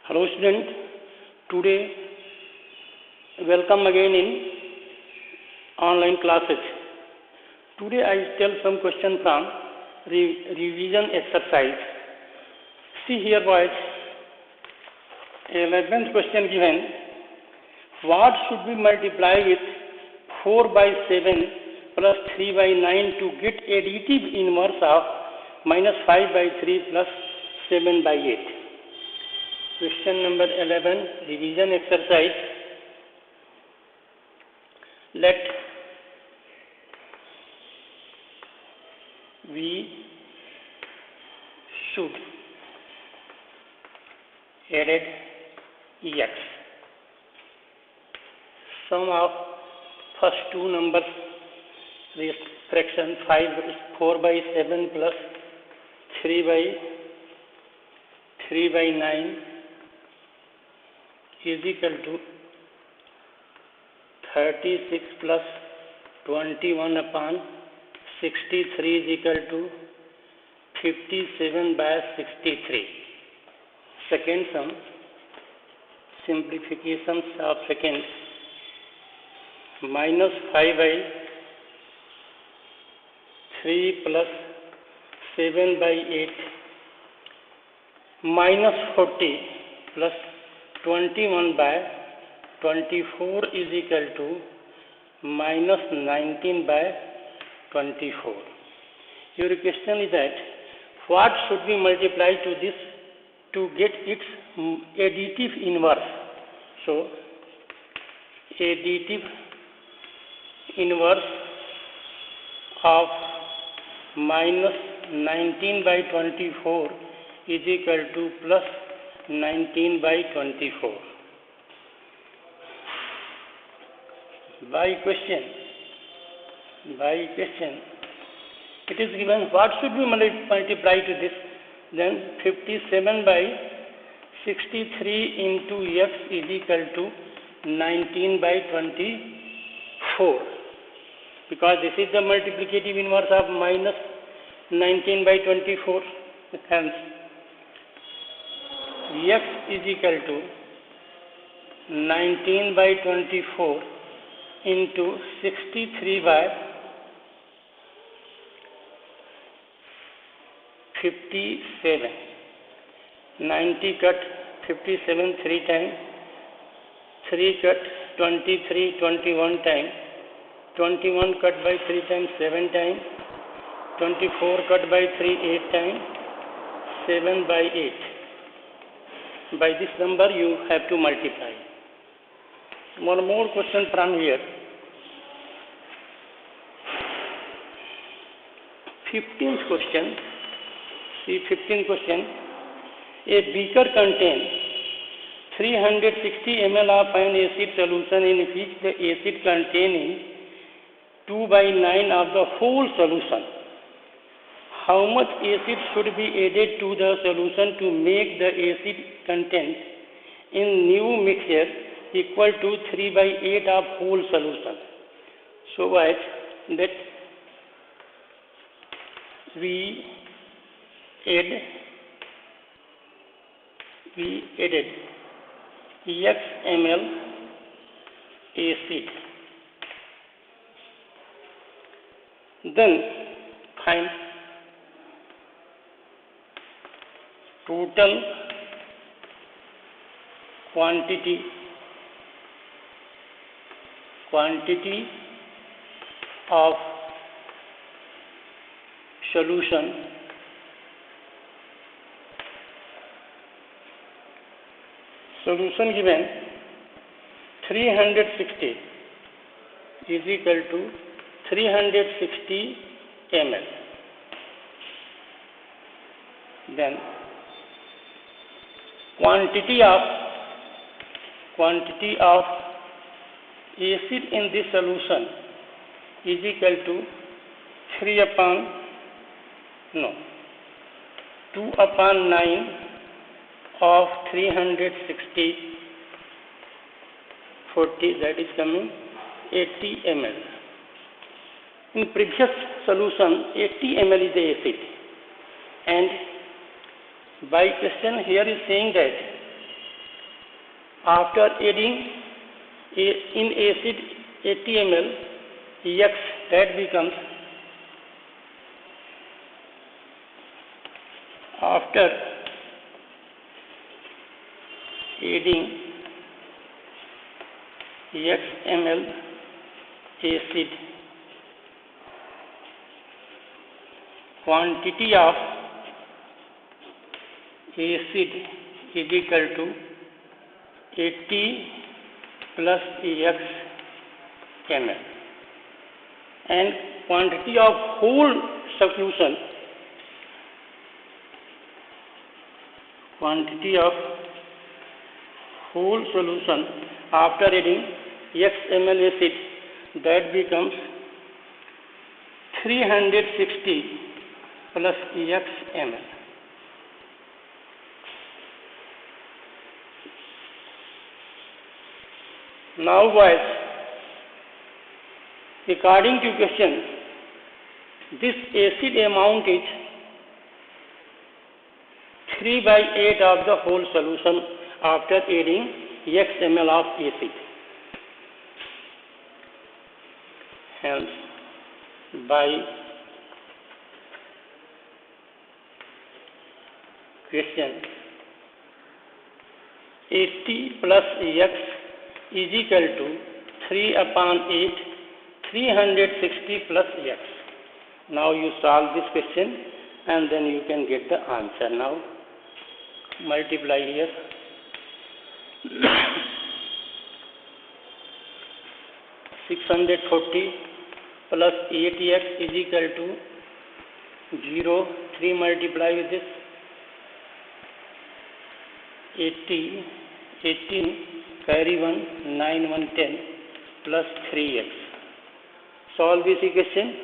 Hello student, today welcome again in online classes. Today I tell some question from revision exercise. See here boys, 11th question given. What should we multiply with 4 by 7 plus 3 by 9 to get additive inverse of minus 5 by 3 plus 7 by 8? Question number 11, revision exercise. Let we should added x. Sum of first two numbers, this fraction 4 by 7 plus 3 by 9 is equal to 36 plus 21 upon 63 is equal to 57 by 63. Second sum, simplifications of second, minus 5 by 3 plus 7 by 8 minus 40 plus 21 by 24 is equal to minus 19 by 24. Your question is that what should we multiply to this to get its additive inverse? So, additive inverse of minus 19 by 24 is equal to plus 19 by 24. By question, it is given what should we multiply to this? Then 57 by 63 into x is equal to 19 by 24, because this is the multiplicative inverse of minus 19 by 24. Hence, x is equal to 19 by 24 into 63 by 57. 90 cut 57 3 times, 3 cut 23 21 times, 21 cut by 3 times 7 times, 24 cut by 3 8 times, 7 by 8. By this number you have to multiply. One more question from here. 15th question. See 15th question. A beaker contains 360 ml of an acid solution in which the acid containing 2 by 9 of the whole solution. How much acid should be added to the solution to make the acid content in new mixture equal to 3 by 8 of whole solution? So that we added x ml acid. Then find total quantity of solution given 360 is equal to 360 ml. Then quantity of acid in this solution is equal to 2 upon 9 of 360 40, that is coming 80 ml. In previous solution 80 ml is the acid, and by question here is saying that After adding in acid 80 ml X, that becomes, after adding X ml acid, quantity of acid is equal to 80 plus X ml, and quantity of whole solution, after adding X ml acid, that becomes 360 plus X ml. Now boys, according to question, this acid amount is 3/8 of the whole solution after adding X ml of acid. Hence, by question, 80 plus X is equal to 3/8, 360 plus X. Now you solve this question and then you can get the answer. Now multiply here. 640 plus 8X is equal to 0. 3 multiply with this. 80, 18, carry 1, 9, 1, 10 plus 3X. Solve this equation.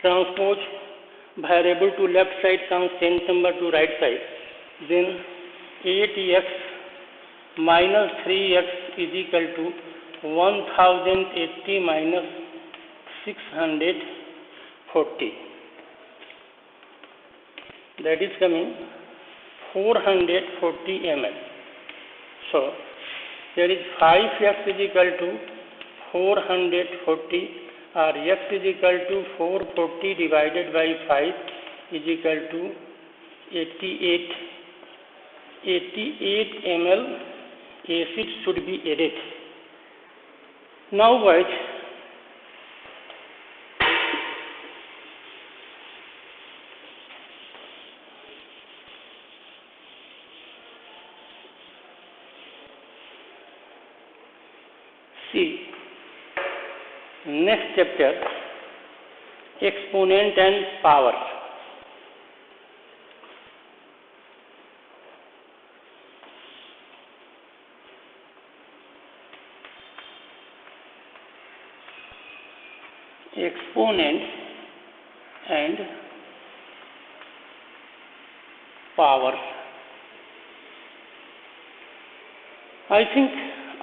Transpose variable to left side, constant number to right side. Then 8X minus 3X is equal to 1080 minus 640. That is coming 440 ml. So there is 5X is equal to 440, or X is equal to 440 divided by 5 is equal to 88 ml acid should be added. Now boys, see next chapter, exponent and power. Exponent and power. I think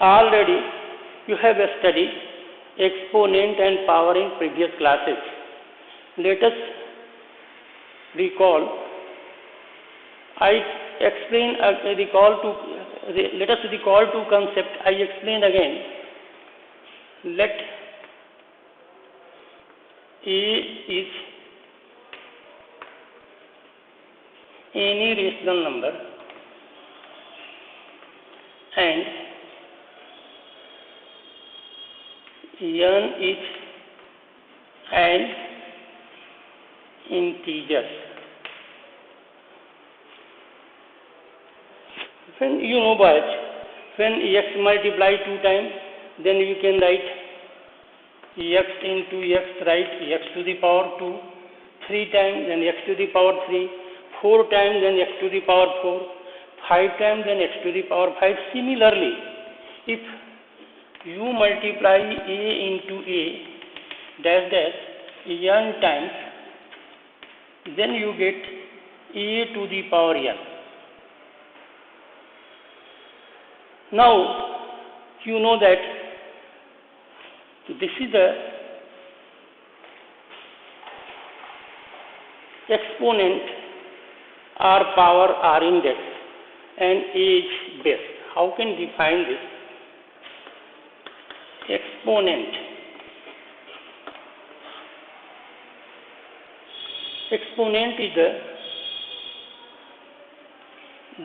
already you have studied exponent and power in previous classes. Let us recall. Let us recall two concepts. I explain again. Let A is any rational number and n is an integer. When you know boys, when x multiply 2 times, then you can write x into x, write x to the power 2, 3 times, then x to the power 3, 4 times, then x to the power 4, 5 times, then x to the power 5. Similarly, if you multiply a into a dash dash n times, then you get a to the power n. Now you know that this is the exponent or power or index and a is base. how can define this? Exponent. Exponent is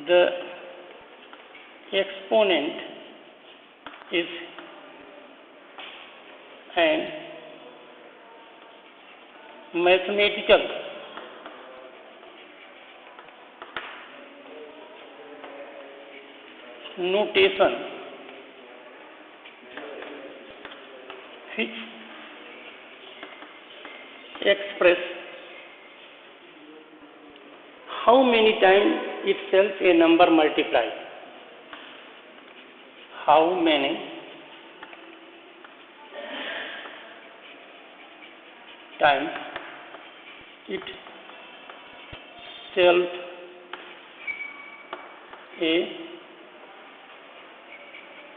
the exponent is an mathematical notation which express how many times itself a number multiplies. How many times itself a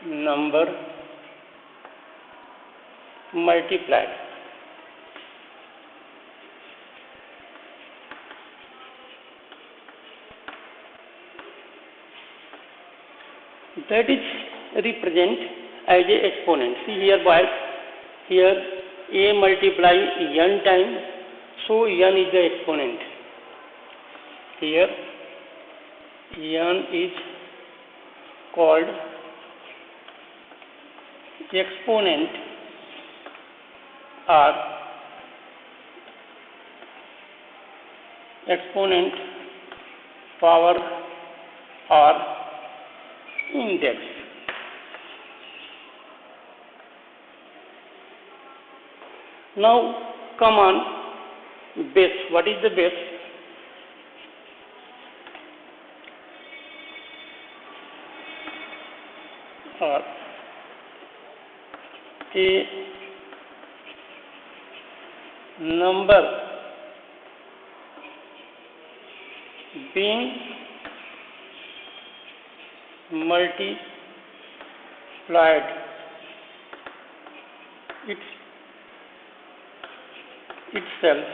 number multiplied. That is represent as a exponent. See here boys, here a multiply n time, so n is the exponent. Here n is called exponent or exponent power or index. Now come on base. What is the base? Or a number being multiplied itself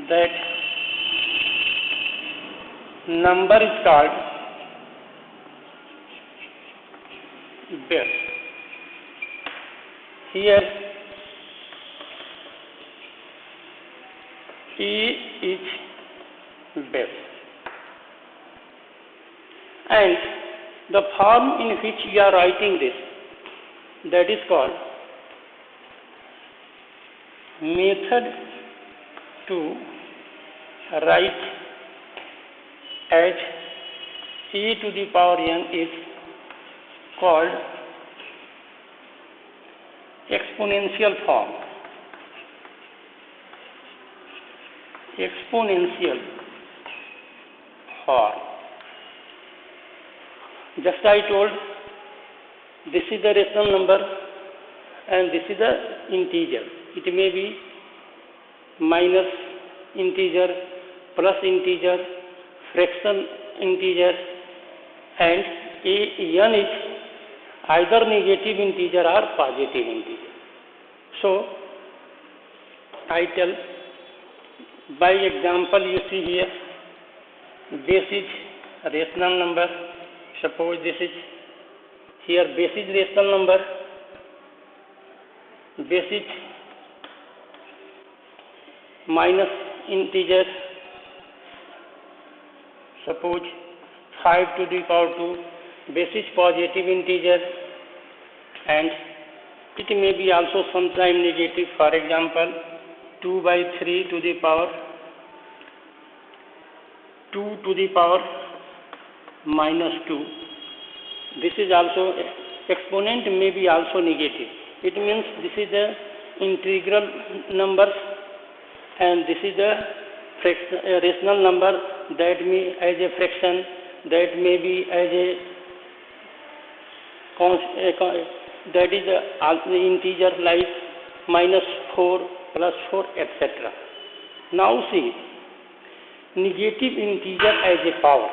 that number is called base. Here E is base, and the form in which we are writing this, that is called method to write as e to the power n is called exponential form. Exponential form. Just I told, this is the rational number and this is the integer. It may be minus integer, plus integer, fraction integer, and n is either negative integer or positive integer. So I tell by example, you see here, base is rational number. Suppose this is here, base is rational number, base is minus integer. Suppose 5 to the power 2, base is positive integer, and it may be also sometime negative. For example, 2 by 3 to the power 2 to the power minus 2. This is also exponent may be also negative. It means this is the integral numbers and this is the rational number, that may as a fraction, that may be as a that is the integer like minus 4, plus 4, etc. Now see, negative integer as a power.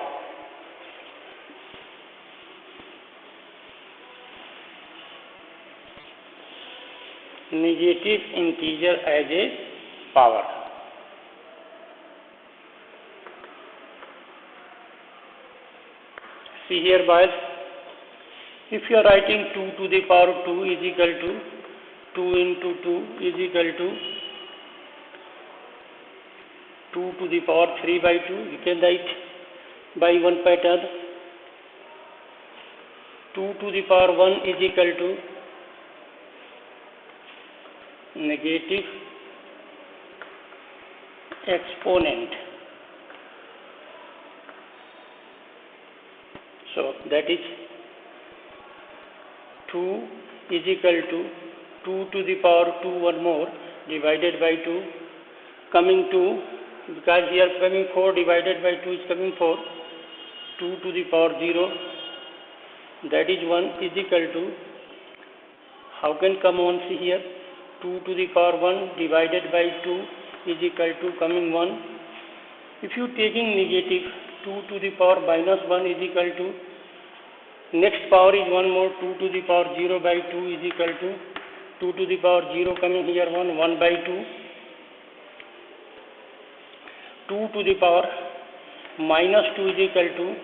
Negative integer as a power. See here boys, if you are writing 2 to the power 2 is equal to 2 into 2 is equal to 2 to the power 3 by 2, you can write by one pattern. 2 to the power 1 is equal to negative exponent. So that is 2 is equal to 2 to the power 2 one more divided by 2 coming 2, because here coming 4 divided by 2 is coming 4, 2 to the power 0, that is 1 is equal to, how can come on, see here 2 to the power 1 divided by 2 is equal to coming 1. If you taking negative 2 to the power minus 1 is equal to, next power is one more, 2 to the power 0 by 2 is equal to 2 to the power 0 coming here 1 by 2, 2 to the power minus 2 is equal to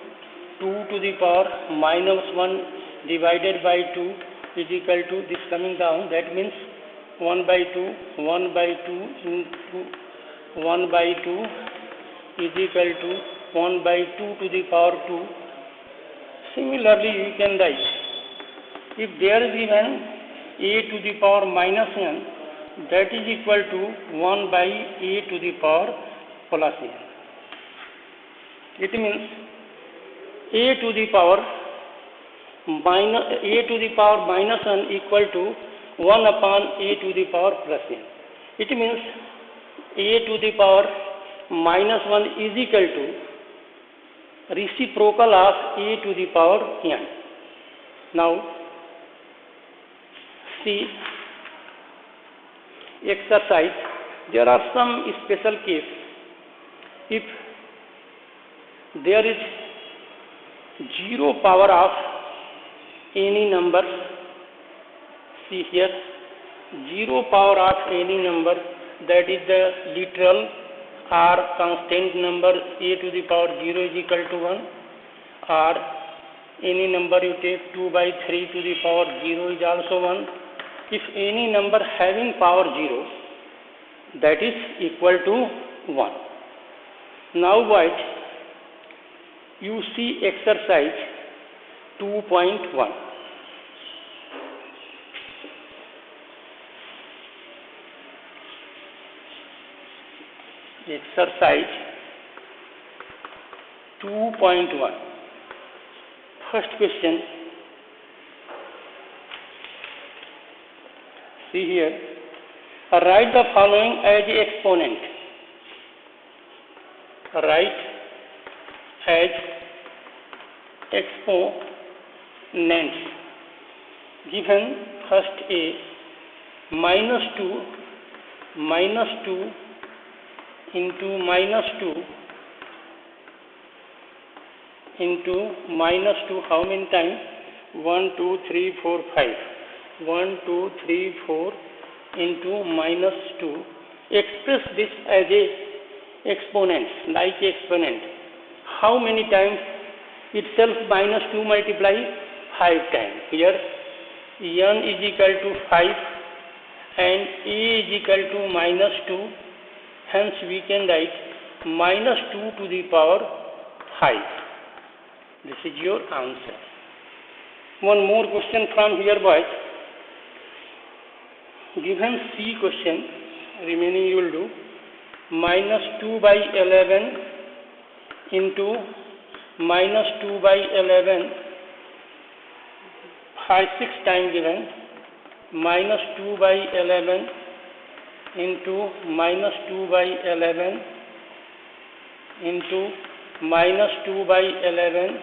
2 to the power minus 1 divided by 2 is equal to this coming down, that means 1 by 2 into 1 by 2 is equal to 1 by 2 to the power 2. Similarly, you can write, if there is given a to the power minus n, that is equal to 1 by a to the power plus n. It means a to the power minus n equal to 1 upon a to the power plus n. It means a to the power minus 1 is equal to reciprocal of a to the power n. Now see exercise. There are some special case. If there is 0 power of any number, see here 0 power of any number, that is the literal or constant number a to the power 0 is equal to 1, or any number you take 2 by 3 to the power 0 is also 1. If any number having power 0, that is equal to 1. Now what? You see exercise 2.1. Exercise 2.1. First question. See here. Write the following as exponent. Write as exponents. Given first a minus 2 into minus 2 into minus 2, how many times? 1, 2, 3, 4, 5. 1, 2, 3, 4 into minus 2. Express this as a exponent, like exponent. How many times? Itself minus 2 multiply 5 times. Here n is equal to 5 and a is equal to minus 2. Hence we can write minus 2 to the power 5. This is your answer. One more question from here, boys. Given C question, remaining you will do minus 2 by 11 into minus 2 by 11, 6 times given, minus 2 by 11 into minus 2 by 11 into minus 2 by 11,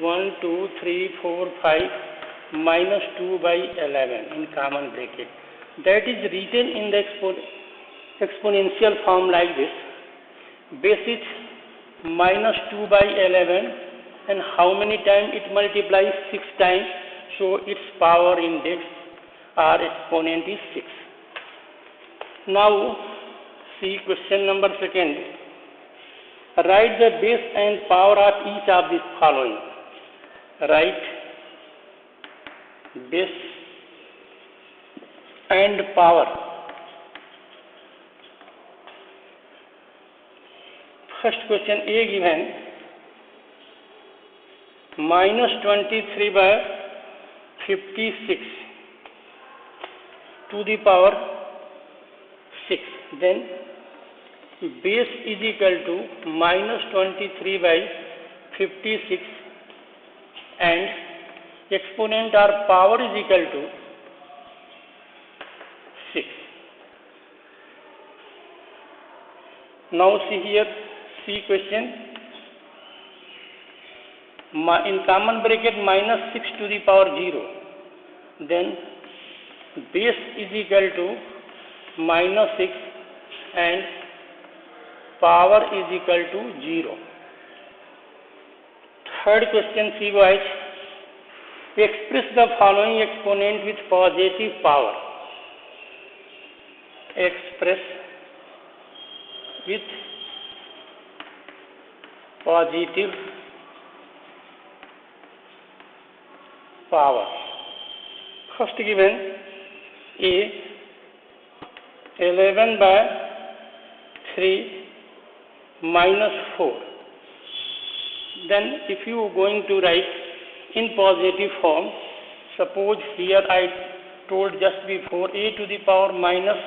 1, 2, 3, 4, 5, minus 2 by 11 in common bracket. That is written in the exponential form like this. Base is minus 2 by 11 and how many times it multiplies? 6 times. So its power index or exponent is 6. Now see question number 2. Write the base and power of each of these following. write base and power. First question A given minus 23 by 56 to the power 6. Then base is equal to minus 23 by 56 and exponent or power is equal to 6. Now see here, see question. In common bracket minus 6 to the power 0. Then base is equal to minus 6 and power is equal to 0. Third question, see boys. Express the following exponent with positive power. Express with positive power. First given A 11 by 3 minus 4. Then if you are going to write in positive form, suppose here I told just before a to the power minus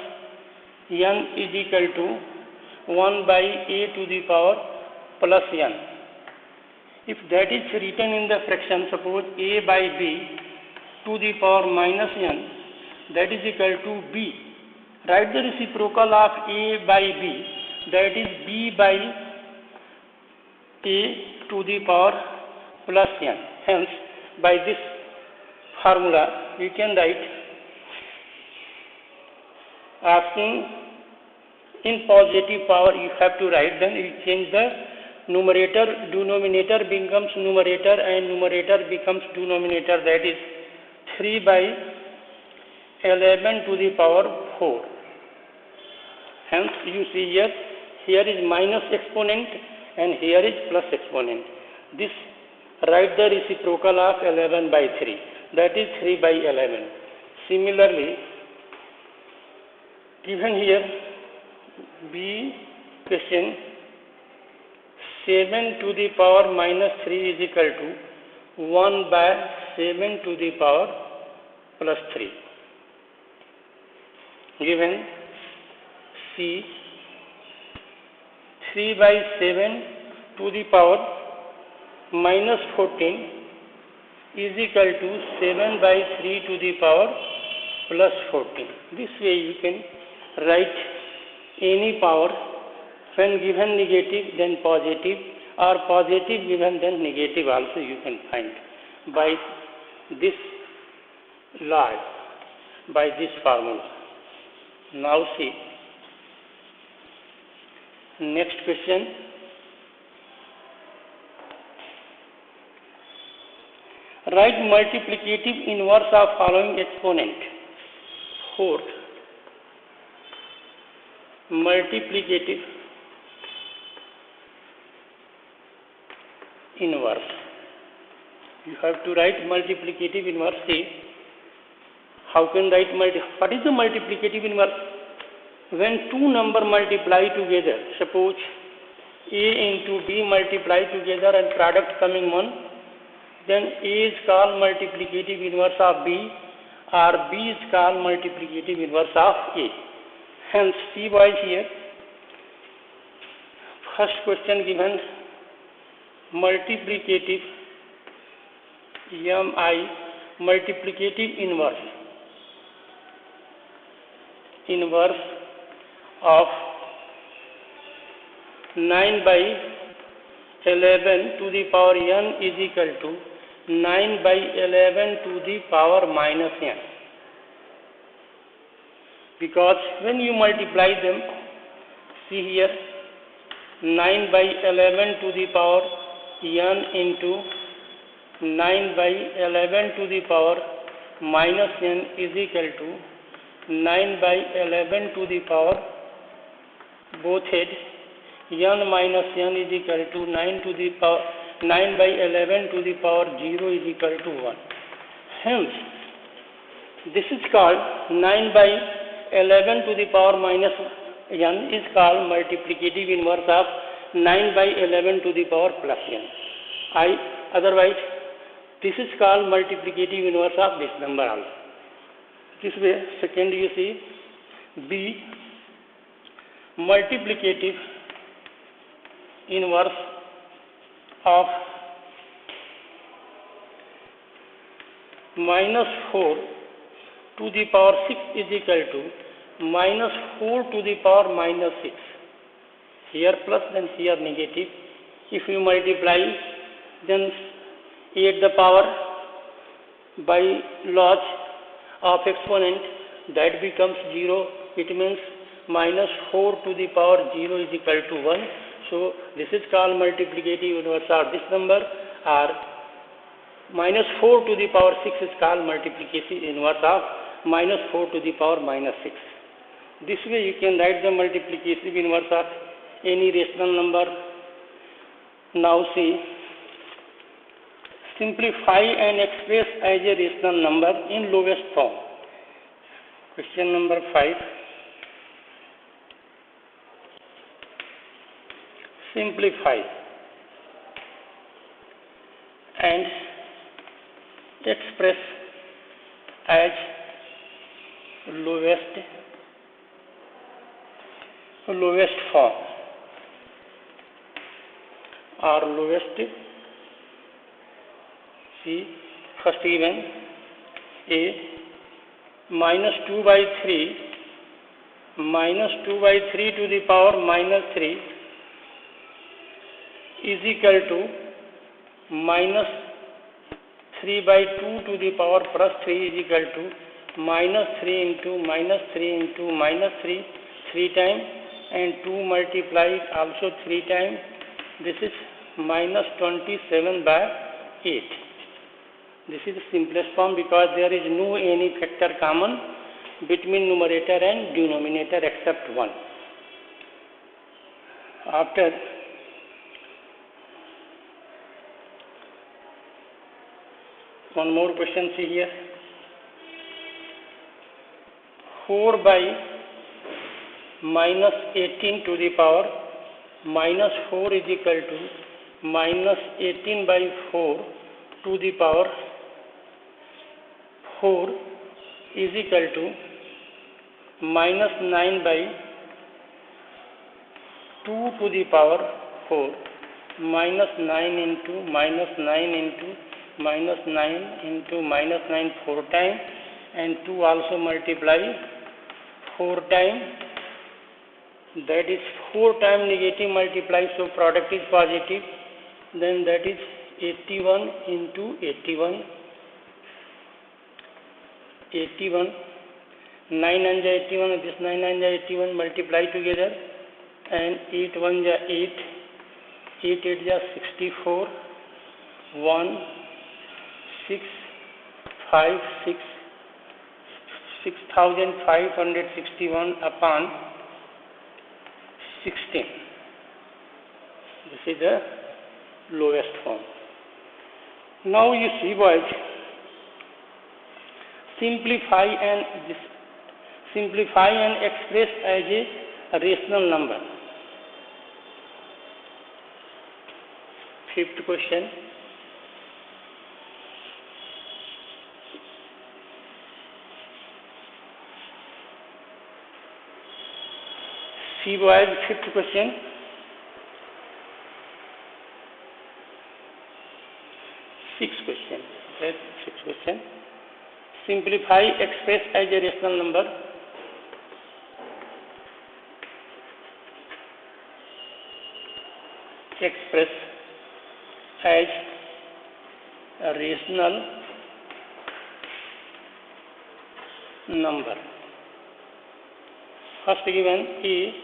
n is equal to 1 by a to the power plus n. If that is written in the fraction, suppose a by b to the power minus n, that is equal to b. Write the reciprocal of a by b, that is b by a to the power plus n. Hence, by this formula, we can write asking in positive power, you have to write, then you change the numerator, denominator becomes numerator and numerator becomes denominator, that is 3 by 11 to the power 4. Hence, you see here is minus exponent and here is plus exponent. This write the reciprocal of 11 by 3, that is 3 by 11. Similarly, given here B question 7 to the power minus 3 is equal to 1 by 7 to the power plus 3. Given C 3 by 7 to the power minus 14 is equal to 7 by 3 to the power plus 14. This way you can write any power, when given negative then positive, or positive given then negative also you can find by this law, by this formula. Now see next question. Write multiplicative inverse of following exponent. Fourth, multiplicative inverse. You have to write multiplicative inverse. See, how can write what is the multiplicative inverse? When two numbers multiply together, suppose A into B multiply together and product coming 1, then A is called multiplicative inverse of B, or B is called multiplicative inverse of A. Hence, see boys here, first question given multiplicative MI, multiplicative inverse of 9 by 11 to the power n is equal to 9 by 11 to the power minus n. Because when you multiply them, see here, 9 by 11 to the power n into 9 by 11 to the power minus n is equal to 9 by 11 to the power, both head, n minus n is equal to 9 to the power 9 by 11 to the power 0 is equal to 1. Hence, this is called 9 by 11 to the power minus n is called multiplicative inverse of 9 by 11 to the power plus n. Otherwise, this is called multiplicative inverse of this number also. This way, second you see, B, multiplicative inverse of minus 4 to the power 6 is equal to minus 4 to the power minus 6. Here plus, then here negative. If you multiply, then 8 the power by log of exponent, that becomes 0. It means minus 4 to the power 0 is equal to 1. So this is called multiplicative inverse of this number, or minus 4 to the power 6 is called multiplicative inverse of minus 4 to the power minus 6. This way you can write the multiplicative inverse of any rational number. Now see, simplify and express as a rational number in lowest form. Question number 5. Simplify and express as lowest form or lowest. See, first given A, minus 2 by 3 to the power minus 3 is equal to minus 3 by 2 to the power plus 3 is equal to minus 3 into minus 3 into minus 3 times, and 2 multiplied also 3 times. This is minus 27 by 8. This is the simplest form because there is no any factor common between numerator and denominator except 1. After one more question, see here. 4 by minus 18 to the power minus 4 is equal to minus 18 by 4 to the power 4 is equal to minus 9 by 2 to the power 4 minus 9 into minus 9 into minus 9 into minus 9 4 times, and 2 also multiply 4 times, that is 4 times negative multiply, so product is positive, then that is 81 into 81, 9 and 81, this 9 and 81 multiply together, and 8 1 ja 8, 8 8 ja 64, 1 6 5 6 6561 upon 16. This is the lowest form. Now you see boys, simplify and express as a rational number. Fifth question. See boys, fifth question. Sixth question. Simplify, express as a rational number. Express as a rational number. First given A,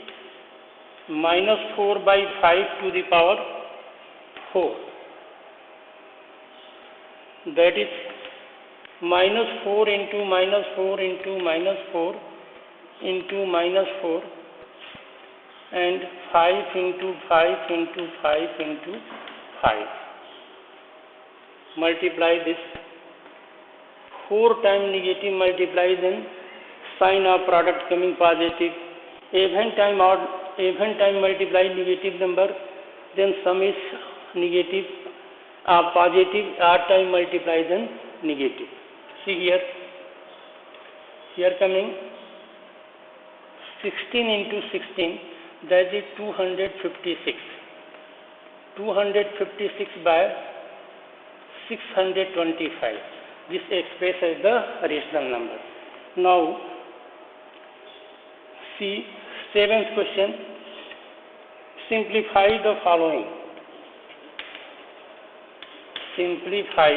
minus 4 by 5 to the power 4. That is minus 4 into minus 4 into minus 4 into minus 4, and 5 into 5 into 5 into 5. multiply this 4 times negative, multiply then sign of product coming positive, even time multiply negative number, then sum is negative, positive, odd time multiply then negative. See here coming 16 into 16, that is 256. 256 by 625. This expresses the rational number. Now, see 7th question. Simplify the following. Simplify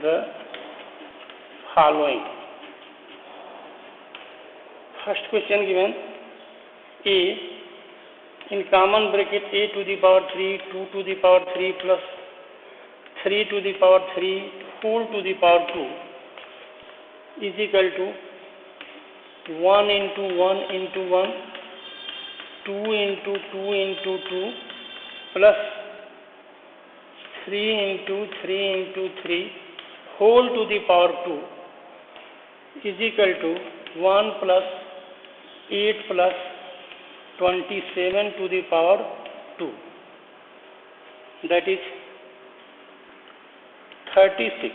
the following. First question given, A, in common bracket a to the power 3, 2 to the power 3 plus 3 to the power 3 whole to the power 2 is equal to 1 into 1 into 1, 2 into 2 into 2 plus 3 into 3 into 3 whole to the power 2 is equal to 1 plus 8 plus 27 to the power 2, that is 36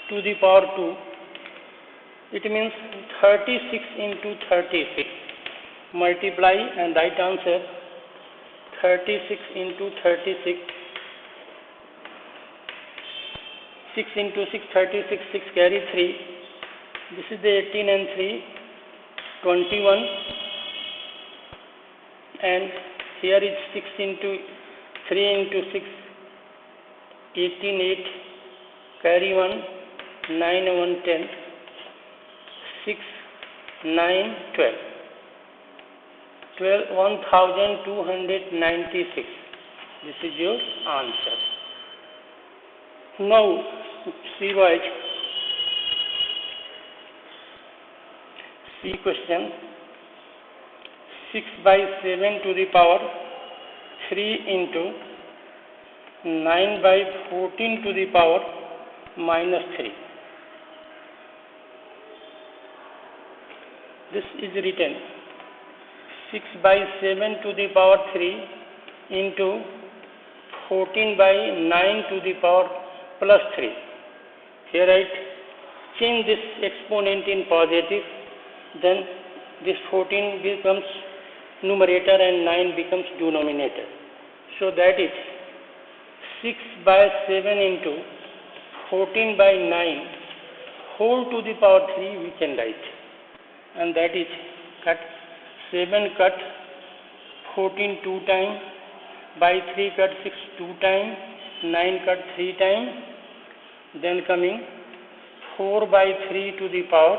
to the power 2. It means 36 into 36. Multiply and write answer 36 into 36. 6 into 6, 36, 6 carry 3. This is the 18 and 3, 21. And here is 6 into 3 into 6, 18, 8, carry 1, 9, 1, 10, 6, 9, 12. 1296. This is your answer. Now, see what? See question. 6 by 7 to the power 3 into 9 by 14 to the power minus 3. This is written 6 by 7 to the power 3 into 14 by 9 to the power plus 3. Here I change this exponent in positive, then this 14 becomes numerator and 9 becomes denominator. So that is 6 by 7 into 14 by 9 whole to the power 3 we can write. And that is cut 7 cut 14 2 times, by 3 cut 6 2 times, 9 cut 3 times, then coming 4 by 3 to the power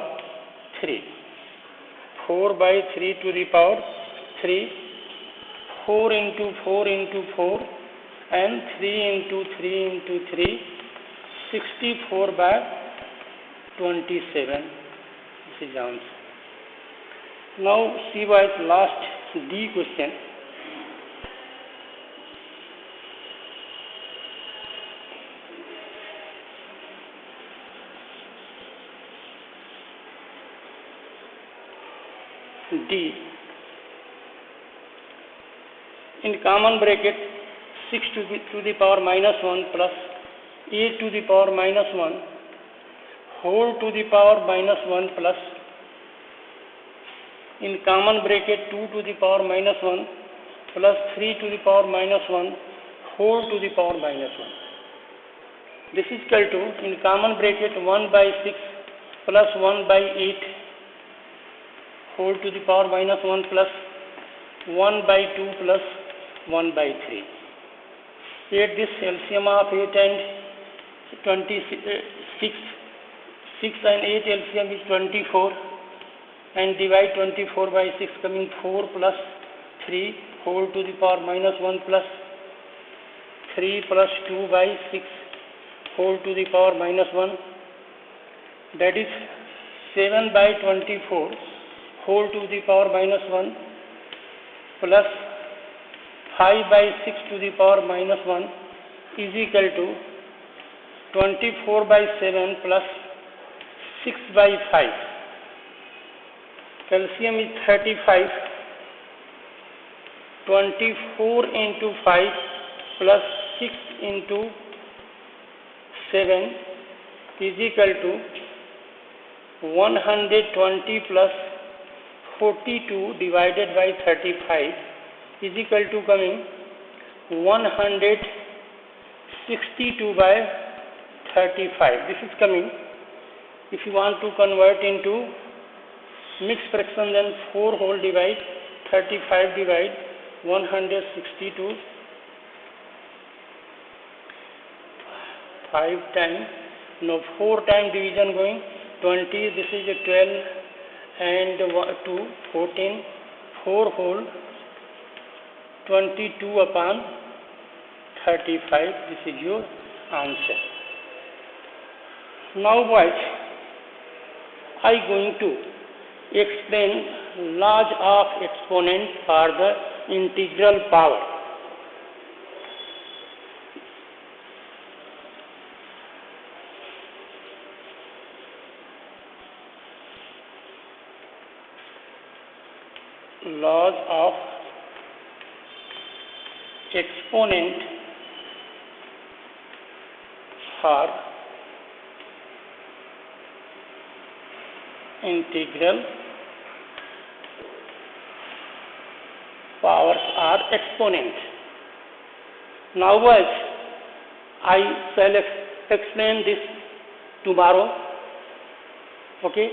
3. 4 by 3 to the power 3, 4 into 4 into 4 and 3 into 3 into 3, 64 by 27. This is the answer. Now see what last D question. D. In common bracket 6 to the power minus 1 plus 8 to the power minus 1 whole to the power minus 1 plus in common bracket 2 to the power minus 1 plus 3 to the power minus 1 whole to the power minus 1. This is equal to in common bracket 1 by 6 plus 1 by 8 whole to the power minus 1 plus 1 by 2 plus 1 by 3. Take this LCM of 8 and 26. 6 and 8 LCM is 24 and divide 24 by 6 coming 4 plus 3 whole to the power minus 1 plus 3 plus 2 by 6 whole to the power minus 1, that is 7 by 24 whole to the power minus 1 plus 5 by 6 to the power minus 1 is equal to 24 by 7 plus 6 by 5. Calcium is 35. 24 into 5 plus 6 into 7 is equal to 120 plus 42 divided by 35 is equal to coming 162 by 35. This is coming. If you want to convert into mixed fraction, then 4 whole divide 35 divide 162, 5 times, no 4 times division going 20, this is a 12 and 2, 14, 4 whole 22 upon 35, this is your answer. Now boys, I going to explain laws of exponent for the integral power. Laws of exponent for integral powers are exponent. Now boys, I shall explain this tomorrow. Okay.